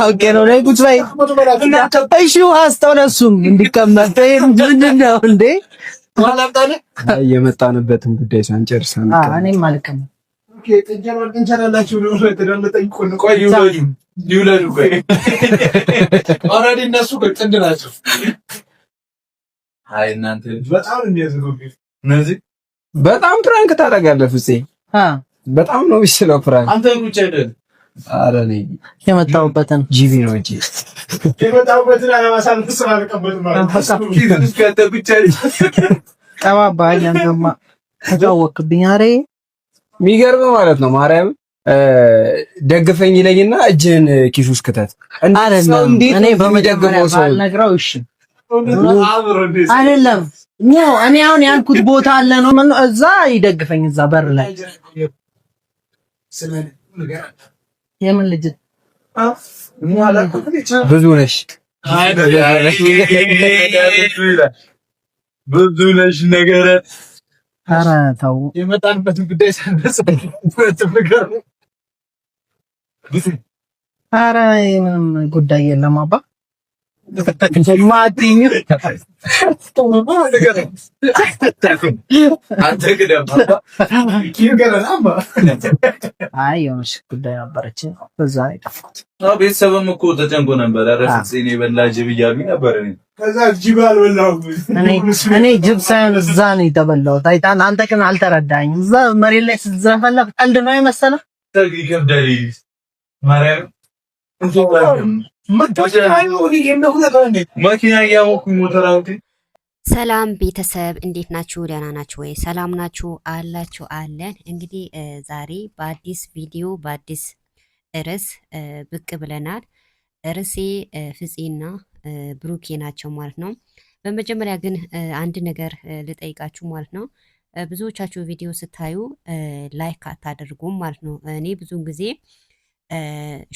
ኦኬ ነው ላይ ቁጭ በይ። እሺ ውሃ እሱም እንዲቀመጥ ምንድን ነው እንዴ? የመጣንበትን ጉዳይ ሳንጨርስ እኔም አልቀመጥም። በጣም ፕራንክ ታደርጋለህ ፍፄ። በጣም ነው የሚስለው ፕራንክ። አንተ ቁጭ አይደል? ኧረ እኔ የመጣሁበትን ጂቪ ነው እንጂ የመጣሁበትን አለማሳለፍ ስላልቀበል ማለት ቀባባኝ። አንተማ ተጫወክብኝ። ኧረ የሚገርመው ማለት ነው ማርያም ደግፈኝ ይለኝና እጅን ኪሱ ውስጥ ክተት። እኔ በመጀመሪያ ባልነግረው እሺ አይደለም ነው። እኔ አሁን ያልኩት ቦታ አለ ነው እዛ ይደግፈኝ፣ እዛ በር ላይ የምን ልጅ ብዙ ነሽ ብዙ ነሽ ነገር። ኧረ ተው የመጣንበትን ጉዳይ ሳንደርስ ነገር። ኧረ ምንም ጉዳይ የለም አባ የሆነች ጉዳይ ነበረች፣ በዛ የጠፋሁት። ቤተሰብም እኮ ተጨንቆ ነበር። እኔ በላ ጅብ እያሉኝ ነበር። እኔ ጅብ ሳይሆን እዛ ነው የተበላሁት። አይተሃል አንተ ግን አልተረዳኝም። እዛ መሬት ላይ ስትዘፈለፍ ቀልድ ነው የመሰለህ። ይከብዳል ማርያም መኪና እያሞኩኝ ሞተር አውጥ። ሰላም ቤተሰብ እንዴት ናችሁ? ደህና ናችሁ ወይ? ሰላም ናችሁ አላችሁ? አለን። እንግዲህ ዛሬ በአዲስ ቪዲዮ በአዲስ ርዕስ ብቅ ብለናል። ርዕሴ ፍፄና ብሩኬ ናቸው ማለት ነው። በመጀመሪያ ግን አንድ ነገር ልጠይቃችሁ ማለት ነው። ብዙዎቻችሁ ቪዲዮ ስታዩ ላይክ አታደርጉም ማለት ነው። እኔ ብዙውን ጊዜ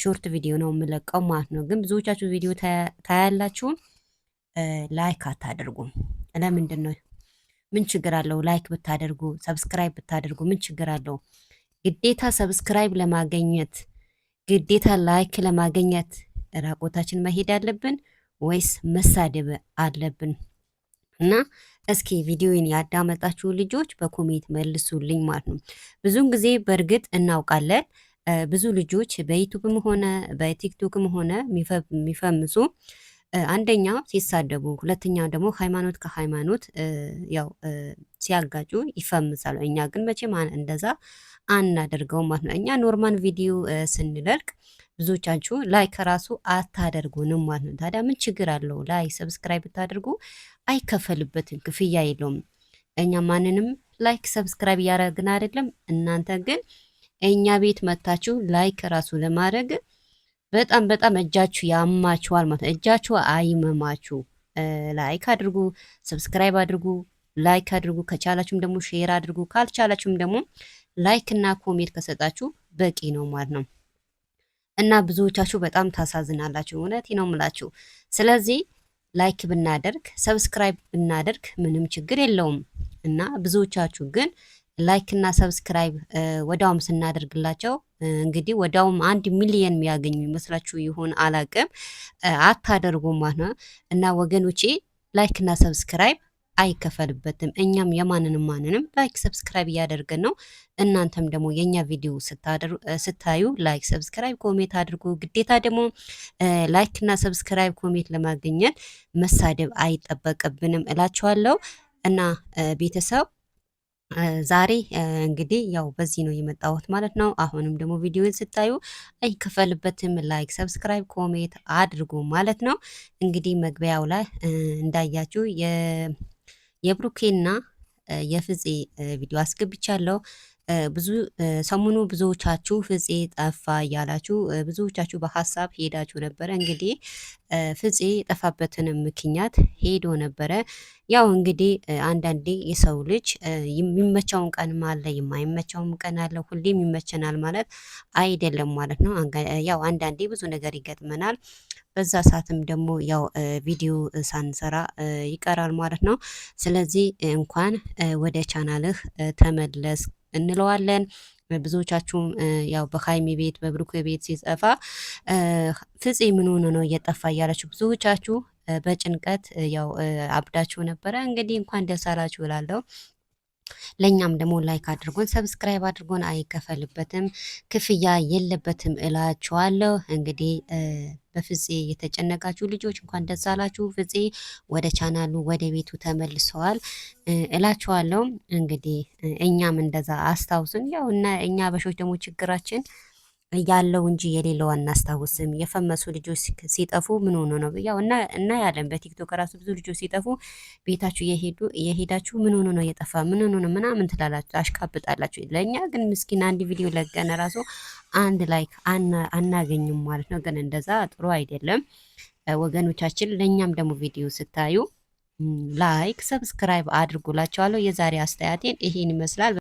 ሾርት ቪዲዮ ነው የምለቀው ማለት ነው። ግን ብዙዎቻችሁ ቪዲዮ ታያላችሁ፣ ላይክ አታደርጉም። ለምንድን ነው? ምን ችግር አለው? ላይክ ብታደርጉ ሰብስክራይብ ብታደርጉ ምን ችግር አለው? ግዴታ ሰብስክራይብ ለማገኘት ግዴታ ላይክ ለማገኘት ራቆታችን መሄድ አለብን ወይስ መሳደብ አለብን? እና እስኪ ቪዲዮን ያዳመጣችሁ ልጆች በኮሜንት መልሱልኝ ማለት ነው። ብዙውን ጊዜ በእርግጥ እናውቃለን ብዙ ልጆች በዩቱብም ሆነ በቲክቶክም ሆነ የሚፈምሱ አንደኛ ሲሳደቡ፣ ሁለተኛ ደግሞ ሃይማኖት ከሃይማኖት ያው ሲያጋጩ ይፈምሳሉ። እኛ ግን መቼም እንደዛ አናደርገውም ማለት ነው። እኛ ኖርማል ቪዲዮ ስንለቅ ብዙዎቻችሁ ላይክ ራሱ አታደርጉንም ማለት ነው። ታዲያ ምን ችግር አለው? ላይክ ሰብስክራይብ ብታደርጉ አይከፈልበትም፣ ክፍያ የለውም። እኛ ማንንም ላይክ ሰብስክራይብ እያደረግን አይደለም። እናንተ ግን እኛ ቤት መታችሁ ላይክ ራሱ ለማድረግ በጣም እጃችሁ ያማችኋል ማለት ነው። እጃችሁ አይመማችሁ። ላይክ አድርጉ፣ ሰብስክራይብ አድርጉ፣ ላይክ አድርጉ። ከቻላችሁም ደግሞ ሼር አድርጉ። ካልቻላችሁም ደግሞ ላይክ እና ኮሜንት ከሰጣችሁ በቂ ነው ማለት ነው። እና ብዙዎቻችሁ በጣም ታሳዝናላችሁ። እውነቴ ነው የምላችሁ። ስለዚህ ላይክ ብናደርግ ሰብስክራይብ ብናደርግ ምንም ችግር የለውም። እና ብዙዎቻችሁ ግን ላይክ እና ሰብስክራይብ ወዳውም ስናደርግላቸው እንግዲህ ወዳውም 1 ሚሊዮን የሚያገኙ ይመስላችሁ ይሆን አላቅም፣ አታደርጉም ማለት ነው። እና ወገኖቼ ላይክ እና ሰብስክራይብ አይከፈልበትም። እኛም ማንንም ላይክ ሰብስክራይብ እያደረግን ነው። እናንተም ደግሞ የኛ ቪዲዮ ስታዩ ላይክ ሰብስክራይብ ኮሜንት አድርጉ። ግዴታ ደግሞ ላይክ እና ሰብስክራይብ ኮሜንት ለማግኘት መሳደብ አይጠበቅብንም እላችኋለሁ። እና ቤተሰብ ዛሬ እንግዲህ ያው በዚህ ነው የመጣሁት ማለት ነው። አሁንም ደግሞ ቪዲዮን ስታዩ አይከፈልበትም፣ ላይክ ሰብስክራይብ ኮሜንት አድርጉ ማለት ነው። እንግዲህ መግቢያው ላይ እንዳያችሁ የብሩኬና የፍፄ ቪዲዮ አስገብቻለሁ። ብዙ ሰሞኑ ብዙዎቻችሁ ፍፄ ጠፋ እያላችሁ ብዙዎቻችሁ በሀሳብ ሄዳችሁ ነበረ። እንግዲህ ፍፄ የጠፋበትን ምክንያት ሄዶ ነበረ። ያው እንግዲህ አንዳንዴ የሰው ልጅ የሚመቸውን ቀን አለ፣ የማይመቸውም ቀን አለ። ሁሌም ይመቸናል ማለት አይደለም ማለት ነው። ያው አንዳንዴ ብዙ ነገር ይገጥመናል። በዛ ሰዓትም ደግሞ ያው ቪዲዮ ሳንሰራ ይቀራል ማለት ነው። ስለዚህ እንኳን ወደ ቻናልህ ተመለስ እንለዋለን። ብዙዎቻችሁም ያው በሃይሚ ቤት በብሩክ ቤት ሲጠፋ ፍፄ ምን ሆኖ ነው እየጠፋ እያላችሁ ብዙዎቻችሁ በጭንቀት ያው አብዳችሁ ነበረ። እንግዲህ እንኳን ደስ አላችሁ እላለሁ። ለኛም ደግሞ ላይክ አድርጎን ሰብስክራይብ አድርጎን አይከፈልበትም፣ ክፍያ የለበትም እላችኋለሁ። እንግዲህ በፍፄ የተጨነቃችሁ ልጆች እንኳን ደስ አላችሁ። ፍፄ ወደ ቻናሉ ወደ ቤቱ ተመልሰዋል እላችኋለሁ። እንግዲህ እኛም እንደዛ አስታውሱን። ያው እና እኛ አበሾች ደግሞ ችግራችን ያለው እንጂ የሌለው አናስታውስም። የፈመሱ ልጆች ሲጠፉ ምን ሆኖ ነው ያው እና ያለን በቲክቶክ ራሱ ብዙ ልጆች ሲጠፉ ቤታችሁ የሄዳችሁ ምን ሆኖ ነው የጠፋ ምን ሆኖ ነው ምናምን ትላላችሁ፣ አሽቃብጣላችሁ። ለእኛ ግን ምስኪን አንድ ቪዲዮ ለቀነ ራሱ አንድ ላይክ አናገኝም ማለት ነው። ግን እንደዛ ጥሩ አይደለም ወገኖቻችን። ለእኛም ደግሞ ቪዲዮ ስታዩ ላይክ ሰብስክራይብ አድርጉላችኋለሁ። የዛሬ አስተያየቴን ይሄን ይመስላል።